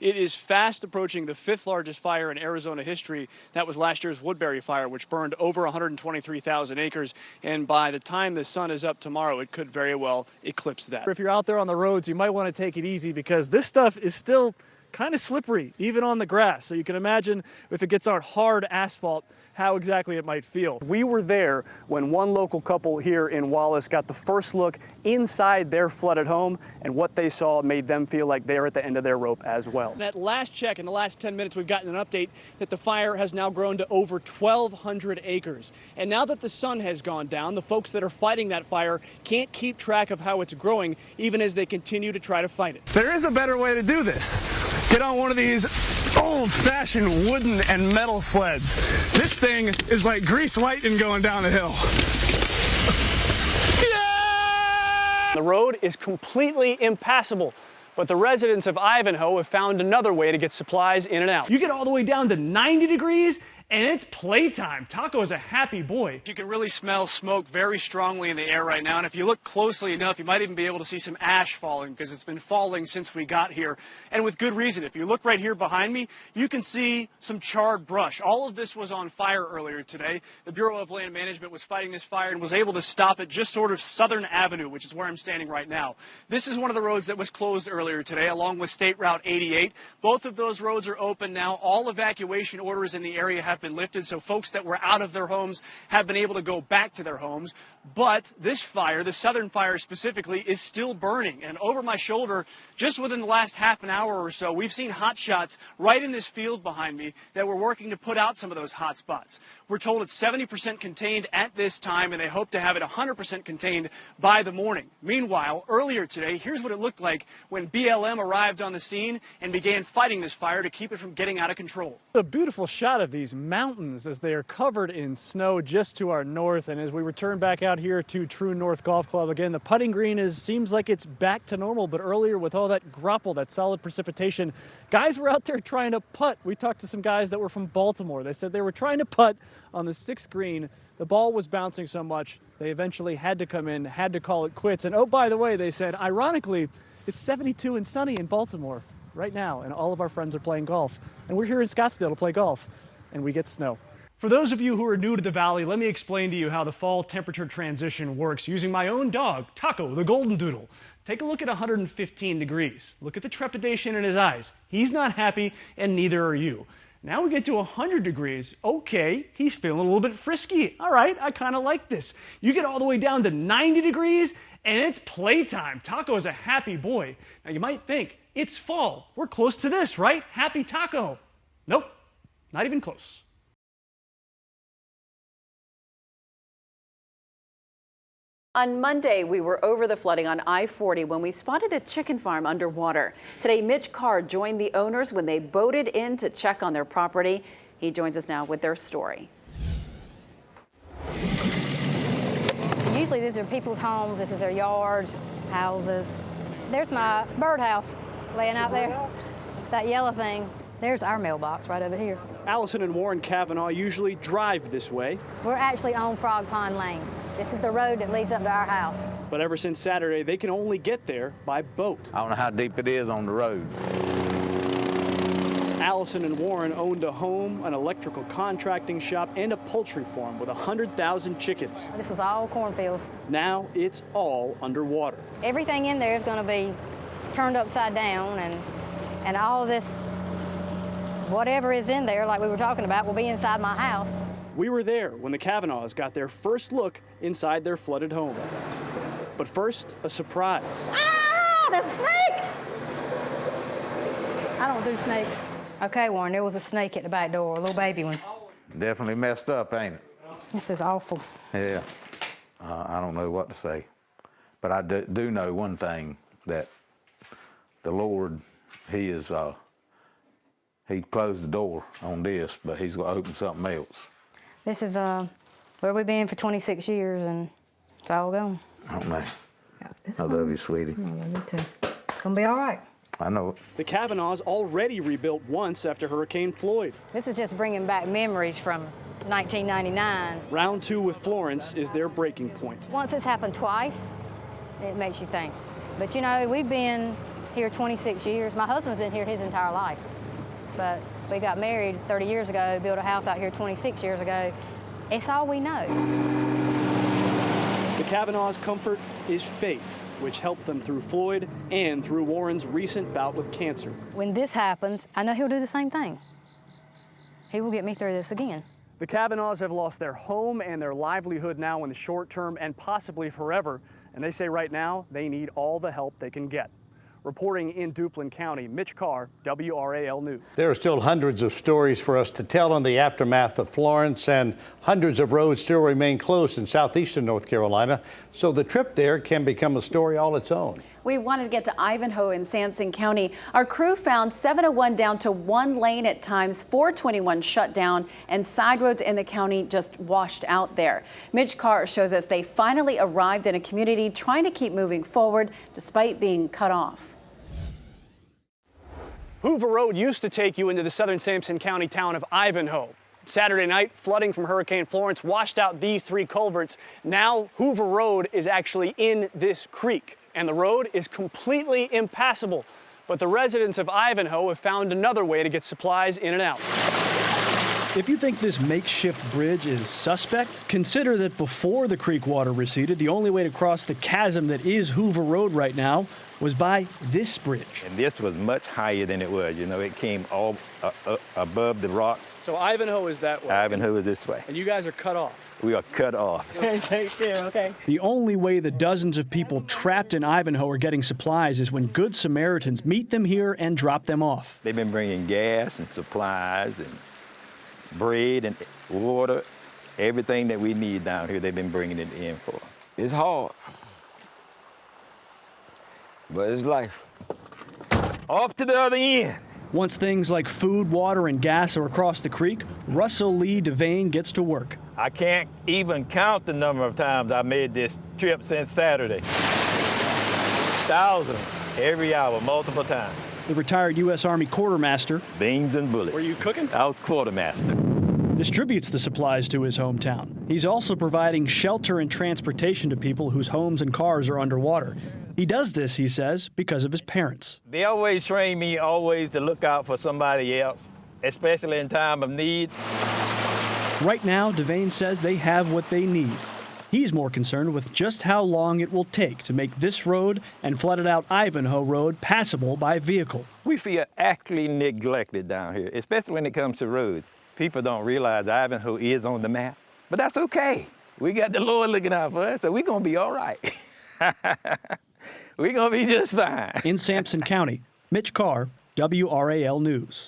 It is fast approaching the 5th largest fire in Arizona history. That was last year's Woodbury fire, which burned over 123,000 acres. And by the time the sun is up tomorrow, it could very well eclipse that. If you're out there on the roads, you might want to take it easy because this stuff is still kind of slippery, even on the grass. So you can imagine if it gets on hard asphalt, how exactly it might feel. We were there when one local couple here in Wallace got the first look inside their flooded home, and what they saw made them feel like they're at the end of their rope as well. That last check, in the last 10 minutes, we've gotten an update that the fire has now grown to over 1,200 acres. And now that the sun has gone down, the folks that are fighting that fire can't keep track of how it's growing, even as they continue to try to fight it. There is a better way to do this. Get on one of these old-fashioned wooden and metal sleds. This thing is like grease lightning going down the hill. Yeah! The road is completely impassable, but the residents of Ivanhoe have found another way to get supplies in and out. You get all the way down to 90 degrees, and it's playtime. Taco is a happy boy. You can really smell smoke very strongly in the air right now, and if you look closely enough, you might even be able to see some ash falling because it's been falling since we got here, and with good reason. If you look right here behind me, you can see some charred brush. All of this was on fire earlier today. The Bureau of Land Management was fighting this fire and was able to stop it just sort of Southern Avenue, which is where I'm standing right now. This is one of the roads that was closed earlier today, along with State Route 88. Both of those roads are open now. All evacuation orders in the area have been lifted, so folks that were out of their homes have been able to go back to their homes. But this fire, the Southern fire specifically, is still burning. And over my shoulder, just within the last half an hour or so, we've seen hot shots right in this field behind me that we're working to put out some of those hot spots. We're told it's 70% contained at this time, and they hope to have it 100% contained by the morning. Meanwhile, earlier today, here's what it looked like when BLM arrived on the scene and began fighting this fire to keep it from getting out of control. A beautiful shot of these mountains as they are covered in snow just to our north. And as we return back out here to True North Golf Club, again, the putting green seems like it's back to normal. But earlier with all that grapple, that solid precipitation, guys were out there trying to putt. We talked to some guys that were from Baltimore. They said they were trying to putt on the 6th green. The ball was bouncing so much, they eventually had to come in, had to call it quits. And oh, by the way, they said, ironically, it's 72 and sunny in Baltimore right now, and all of our friends are playing golf. And we're here in Scottsdale to play golf, and we get snow. For those of you who are new to the valley, let me explain to you how the fall temperature transition works using my own dog, Taco, the golden doodle. Take a look at 115 degrees. Look at the trepidation in his eyes. He's not happy, and neither are you. Now we get to 100 degrees. Okay, he's feeling a little bit frisky. All right, I kind of like this. You get all the way down to 90 degrees, and it's playtime. Taco is a happy boy. Now you might think, it's fall. We're close to this, right? Happy Taco. Nope, not even close. On Monday, we were over the flooding on I-40 when we spotted a chicken farm underwater. Today, Mitch Carr joined the owners when they boated in to check on their property. He joins us now with their story. Usually these are people's homes. This is their yards, houses. There's my birdhouse laying out there. That yellow thing. There's our mailbox right over here. Allison and Warren Cavanaugh usually drive this way. We're actually on Frog Pond Lane. This is the road that leads up to our house. But ever since Saturday, they can only get there by boat. I don't know how deep it is on the road. Allison and Warren owned a home, an electrical contracting shop, and a poultry farm with 100,000 chickens. This was all cornfields. Now it's all underwater. Everything in there is going to be turned upside down, and all of this, whatever is in there, like we were talking about, will be inside my house. We were there when the Cavanaughs got their first look inside their flooded home. But first, a surprise. Ah, there's a snake! I don't do snakes. Okay, Warren, there was a snake at the back door, a little baby one. Definitely messed up, ain't it? This is awful. Yeah. I don't know what to say. But I do know one thing, that the Lord, he closed the door on this, but he's going to open something else. This is where we've been for 26 years, and it's all gone. Oh, man. I love you, sweetie. I love you, too. It's going to be all right. I know it. The Cavanaughs already rebuilt once after Hurricane Floyd. This is just bringing back memories from 1999. Round 2 with Florence is their breaking point. Once it's happened twice, it makes you think. But you know, we've been here 26 years. My husband's been here his entire life, but we got married 30 years ago, built a house out here 26 years ago. It's all we know. The Kavanaugh's comfort is faith, which helped them through Floyd and through Warren's recent bout with cancer. When this happens, I know he'll do the same thing. He will get me through this again. The Kavanaughs have lost their home and their livelihood now in the short term and possibly forever. And they say right now they need all the help they can get. Reporting in Duplin County, Mitch Carr, WRAL News. There are still hundreds of stories for us to tell on the aftermath of Florence, and hundreds of roads still remain closed in southeastern North Carolina. So the trip there can become a story all its own. We wanted to get to Ivanhoe in Sampson County. Our crew found 701 down to one lane at times, 421 shut down, and side roads in the county just washed out there. Mitch Carr shows us they finally arrived in a community trying to keep moving forward despite being cut off. Hoover Road used to take you into the southern Sampson County town of Ivanhoe. Saturday night, flooding from Hurricane Florence washed out these three culverts. Now Hoover Road is actually in this creek, and the road is completely impassable. But the residents of Ivanhoe have found another way to get supplies in and out. If you think this makeshift bridge is suspect, consider that before the creek water receded, the only way to cross the chasm that is Hoover Road right now was by this bridge. And this was much higher than it was. You know, it came all above the rocks. So Ivanhoe is that way? Ivanhoe is this way. And you guys are cut off? We are cut off. Take care, okay. The only way the dozens of people trapped in Ivanhoe are getting supplies is when Good Samaritans meet them here and drop them off. They've been bringing gas and supplies and bread and water, everything that we need down here, they've been bringing it in for. It's hard, but it's life. Off to the other end. Once things like food, water, and gas are across the creek, Russell Lee Devane gets to work. I can't even count the number of times I made this trip since Saturday. Thousands, every hour, multiple times. The retired U.S. Army quartermaster, Beans and bullets. were you cooking? I was quartermaster. Distributes the supplies to his hometown. He's also providing shelter and transportation to people whose homes and cars are underwater. He does this, he says, because of his parents. They always train me always to look out for somebody else, especially in time of need. Right now, Devane says they have what they need. He's more concerned with just how long it will take to make this road and flooded out Ivanhoe Road passable by vehicle. We feel actually neglected down here, especially when it comes to roads. People don't realize Ivanhoe is on the map, but that's okay. We got the Lord looking out for us, so we're gonna be all right. We're gonna be just fine. In Sampson County, Mitch Carr, WRAL News.